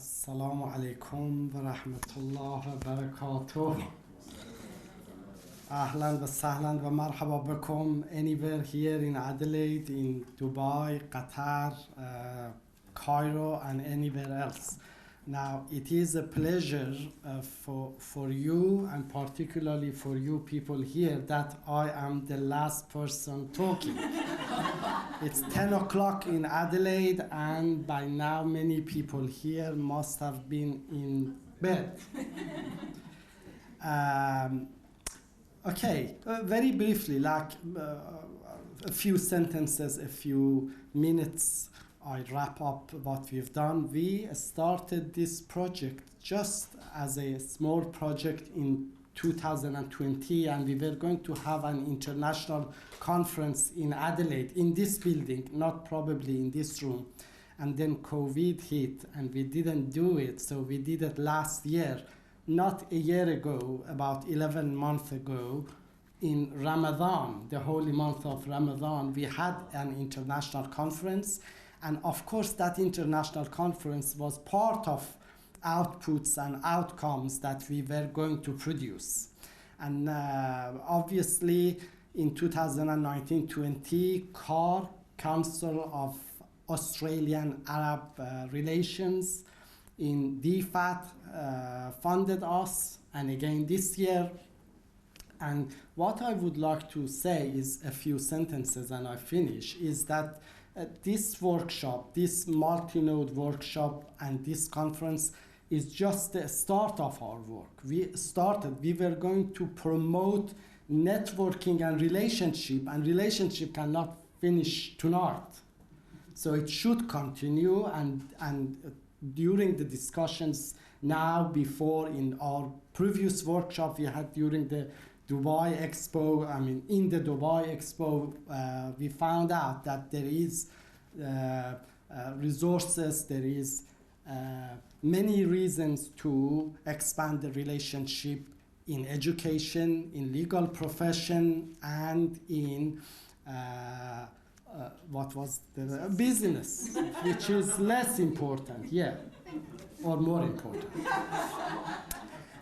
Assalamu alaikum wa rahmatullahi wa barakatuh. Ahlan wa sahlan wa marhaba bakum anywhere here in Adelaide, in Dubai, Qatar, Cairo and anywhere else. Now it is a pleasure for you and particularly for you people here that I am the last person talking. It's 10 o'clock in Adelaide and by now many people here must have been in bed. Okay, very briefly, like a few sentences, a few minutes, I wrap up what we've done. We started this project just as a small project in 2020, and we were going to have an international conference in Adelaide, in this building, not probably in this room. And then COVID hit, and we didn't do it, so we did it last year. Not a year ago, about 11 months ago, in Ramadan, the holy month of Ramadan, we had an international conference. And of course, that international conference was part of outputs and outcomes that we were going to produce. And obviously, in 2019-20, CAR, Council of Australian Arab Relations, in DFAT funded us, and again this year. And what I would like to say is a few sentences and I finish, is that this workshop, this multi-node workshop and this conference is just the start of our work. We were going to promote networking and relationship cannot finish tonight. So it should continue, and during the discussions now, before, in our previous workshop we had during the Dubai Expo, in the Dubai Expo, we found out that there is resources, there is many reasons to expand the relationship in education, in legal profession, and in what was the business, which is less important, or more important.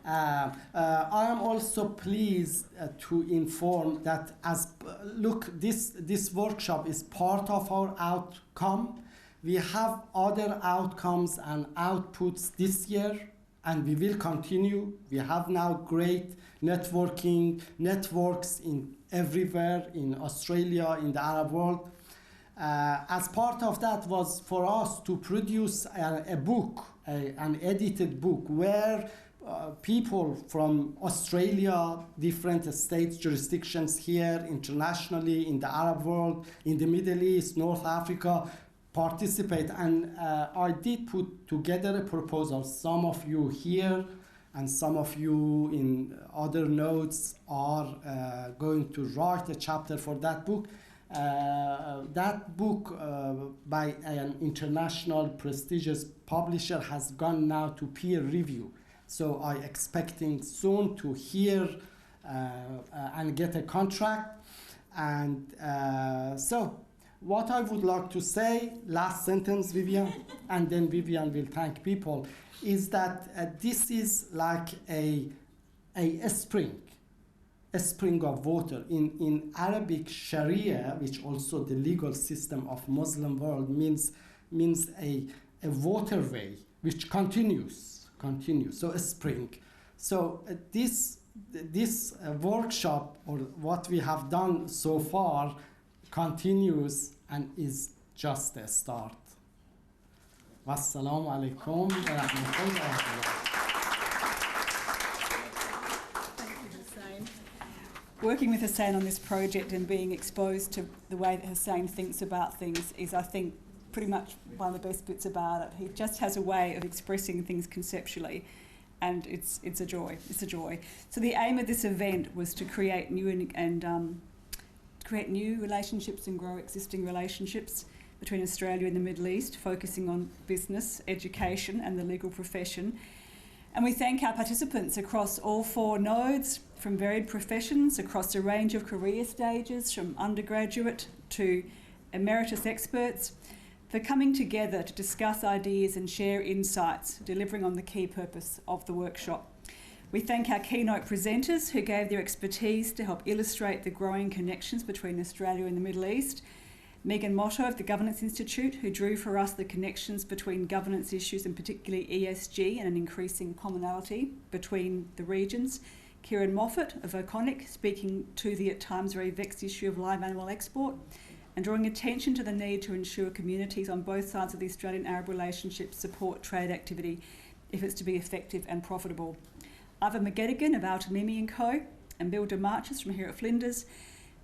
I am also pleased to inform that this workshop is part of our outcome. We have other outcomes and outputs this year, and we will continue. We have now great networks in everywhere, in Australia, in the Arab world. As part of that was for us to produce a book, an edited book, where people from Australia, different states, jurisdictions here, internationally, in the Arab world, in the Middle East, North Africa, participate. And I did put together a proposal. Some of you here and some of you in other notes are going to write a chapter for that book. That book by an international prestigious publisher has gone now to peer review. So I'm expecting soon to hear and get a contract. And so what I would like to say, last sentence, Vivienne, and then Vivienne will thank people, is that this is like a spring of water. In Arabic, Sharia, which also the legal system of Muslim world means a waterway which continues. So a spring. So this workshop, or what we have done so far, continues and is just a start. Wassalamu alaikum wa rahmatullahi. Thank you, Hossein. Working with Hossein on this project and being exposed to the way that Hossein thinks about things is, I think, pretty much one of the best bits about it. He just has a way of expressing things conceptually, and it's a joy. It's a joy. So the aim of this event was to create new relationships and grow existing relationships between Australia and the Middle East, focusing on business, education, and the legal profession. And we thank our participants across all 4 nodes, from varied professions, across a range of career stages, from undergraduate to emeritus experts, for coming together to discuss ideas and share insights, delivering on the key purpose of the workshop. We thank our keynote presenters who gave their expertise to help illustrate the growing connections between Australia and the Middle East. Megan Motto of the Governance Institute, who drew for us the connections between governance issues and particularly ESG and an increasing commonality between the regions. Kieran Moffat of Oconic, speaking to the at times very vexed issue of live animal export and drawing attention to the need to ensure communities on both sides of the Australian-Arab relationship support trade activity if it's to be effective and profitable. Ivan McGettigan of Altamimi & Co. and Bill DeMarchis from here at Flinders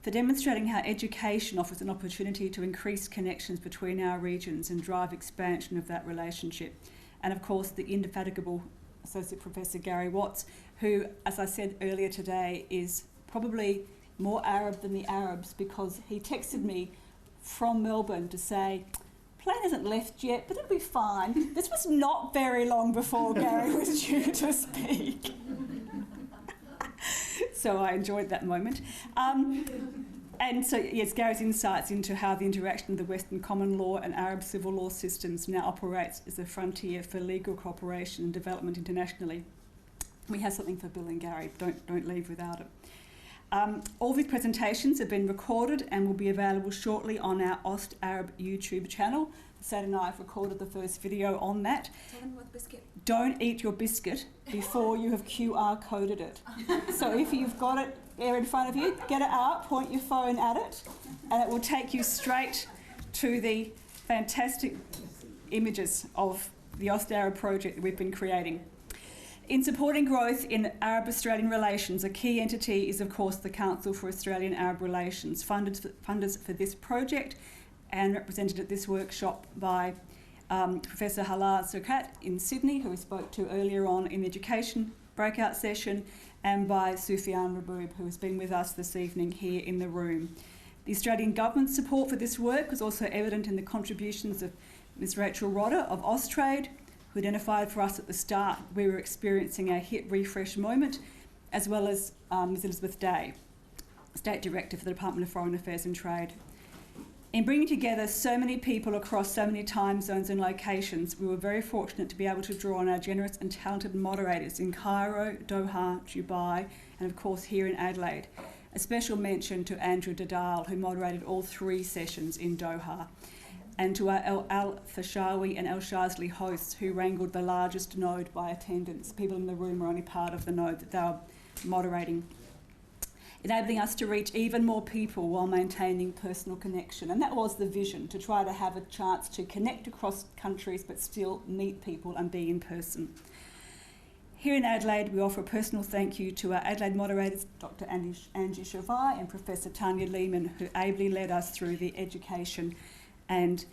for demonstrating how education offers an opportunity to increase connections between our regions and drive expansion of that relationship. And of course, the indefatigable Associate Professor Gary Watts, who, as I said earlier today, is probably more Arab than the Arabs, because he texted me from Melbourne to say, plane hasn't left yet, but it'll be fine. This was not very long before Gary was due to speak. So I enjoyed that moment. And so, yes, Gary's insights into how the interaction of the Western common law and Arab civil law systems now operates as a frontier for legal cooperation and development internationally. We have something for Bill and Gary. Don't leave without it. All these presentations have been recorded and will be available shortly on our Ost Arab YouTube channel. Sad and I have recorded the first video on that. Tell them about the biscuit. Don't eat your biscuit before you have QR coded it. So if you've got it there in front of you, get it out, point your phone at it, and it will take you straight to the fantastic images of the Ost Arab project that we've been creating. In supporting growth in Arab-Australian relations, a key entity is, of course, the Council for Australian-Arab Relations, funders for this project and represented at this workshop by Professor Halal Surkat in Sydney, who we spoke to earlier on in the education breakout session, and by Sufyan Raboub, who has been with us this evening here in the room. The Australian government's support for this work was also evident in the contributions of Ms Rachel Rodder of Austrade, who identified for us at the start we were experiencing a hit refresh moment, as well as Ms Elizabeth Day, State Director for the Department of Foreign Affairs and Trade. In bringing together so many people across so many time zones and locations, we were very fortunate to be able to draw on our generous and talented moderators in Cairo, Doha, Dubai, and of course here in Adelaide. A special mention to Andrew Dadal, who moderated all 3 sessions in Doha, and to our Al-Fashawi and Al-Shazli hosts, who wrangled the largest node by attendance. People in the room were only part of the node that they were moderating, enabling us to reach even more people while maintaining personal connection. And that was the vision, to try to have a chance to connect across countries but still meet people and be in person. Here in Adelaide, we offer a personal thank you to our Adelaide moderators, Dr. Angie Chavai and Professor Tanya Lehman, who ably led us through the education and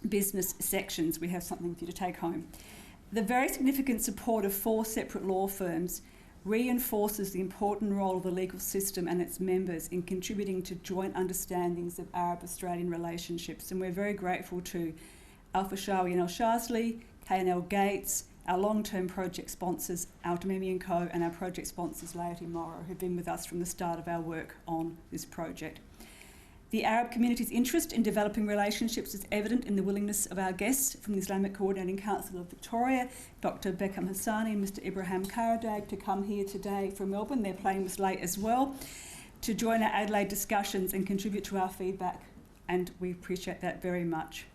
business sections. We have something for you to take home. The very significant support of 4 separate law firms reinforces the important role of the legal system and its members in contributing to joint understandings of Arab-Australian relationships. And we're very grateful to Al-Fashawi and Al-Shazli, K&L Gates, our long-term project sponsors, Altamimi & Co, and our project sponsors, Laity Morrow, who've been with us from the start of our work on this project. The Arab community's interest in developing relationships is evident in the willingness of our guests from the Islamic Coordinating Council of Victoria, Dr. Beckham Hassani and Mr. Ibrahim Karadag, to come here today from Melbourne. Their plane was late as well, to join our Adelaide discussions and contribute to our feedback, and we appreciate that very much.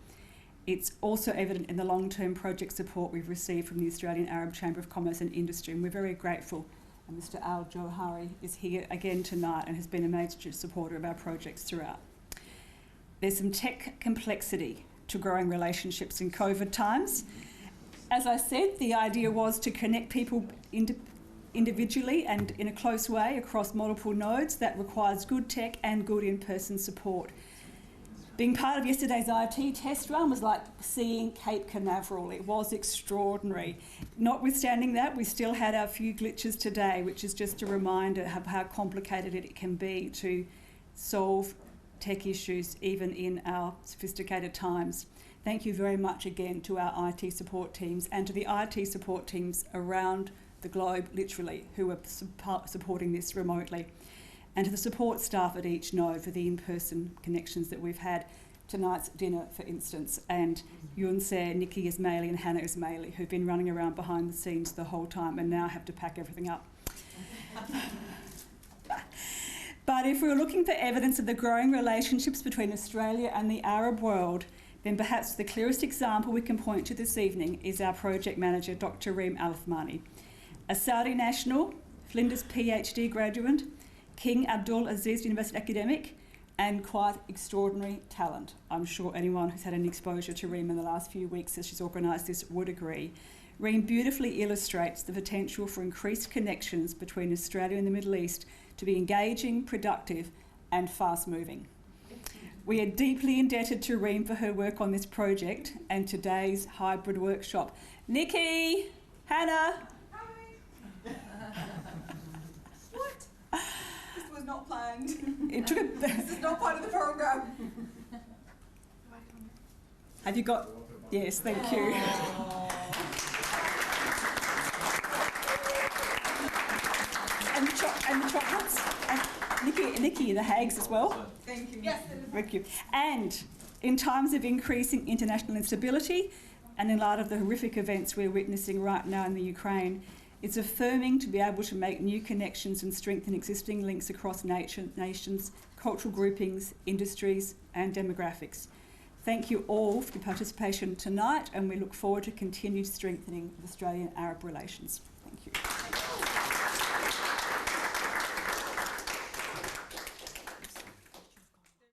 It's also evident in the long-term project support we've received from the Australian Arab Chamber of Commerce and Industry, and we're very grateful. And Mr. Al Johari is here again tonight and has been a major supporter of our projects throughout. There's some tech complexity to growing relationships in COVID times. As I said, the idea was to connect people individually and in a close way across multiple nodes. That requires good tech and good in-person support. Being part of yesterday's IT test run was like seeing Cape Canaveral. It was extraordinary. Notwithstanding that, we still had our few glitches today, which is just a reminder of how complicated it can be to solve tech issues even in our sophisticated times. Thank you very much again to our IT support teams and to the IT support teams around the globe, literally, who are supporting this remotely. And to the support staff at each node for the in-person connections that we've had. tonight's dinner, for instance, and Yunse, Nikki Esmaeili and Hannah Esmaeili, who've been running around behind the scenes the whole time and now have to pack everything up. But if we're looking for evidence of the growing relationships between Australia and the Arab world, then perhaps the clearest example we can point to this evening is our project manager, Dr. Reem Al-Thmani, a Saudi national, Flinders PhD graduate, King Abdul Aziz University academic, and quite extraordinary talent. I'm sure anyone who's had any exposure to Reem in the last few weeks as she's organised this would agree. Reem beautifully illustrates the potential for increased connections between Australia and the Middle East to be engaging, productive and fast-moving. We are deeply indebted to Reem for her work on this project and today's hybrid workshop. Nikki, Hannah. Hi. What? This was not planned. It took a This is not part of the program. Have you got? Yes, thank you. And the chocolates. And Nikki, the hags as well. Thank you. Yes. Thank you. And in times of increasing international instability and in light of the horrific events we're witnessing right now in the Ukraine, it's affirming to be able to make new connections and strengthen existing links across nations, cultural groupings, industries and demographics. Thank you all for your participation tonight, and we look forward to continued strengthening of Australian-Arab relations.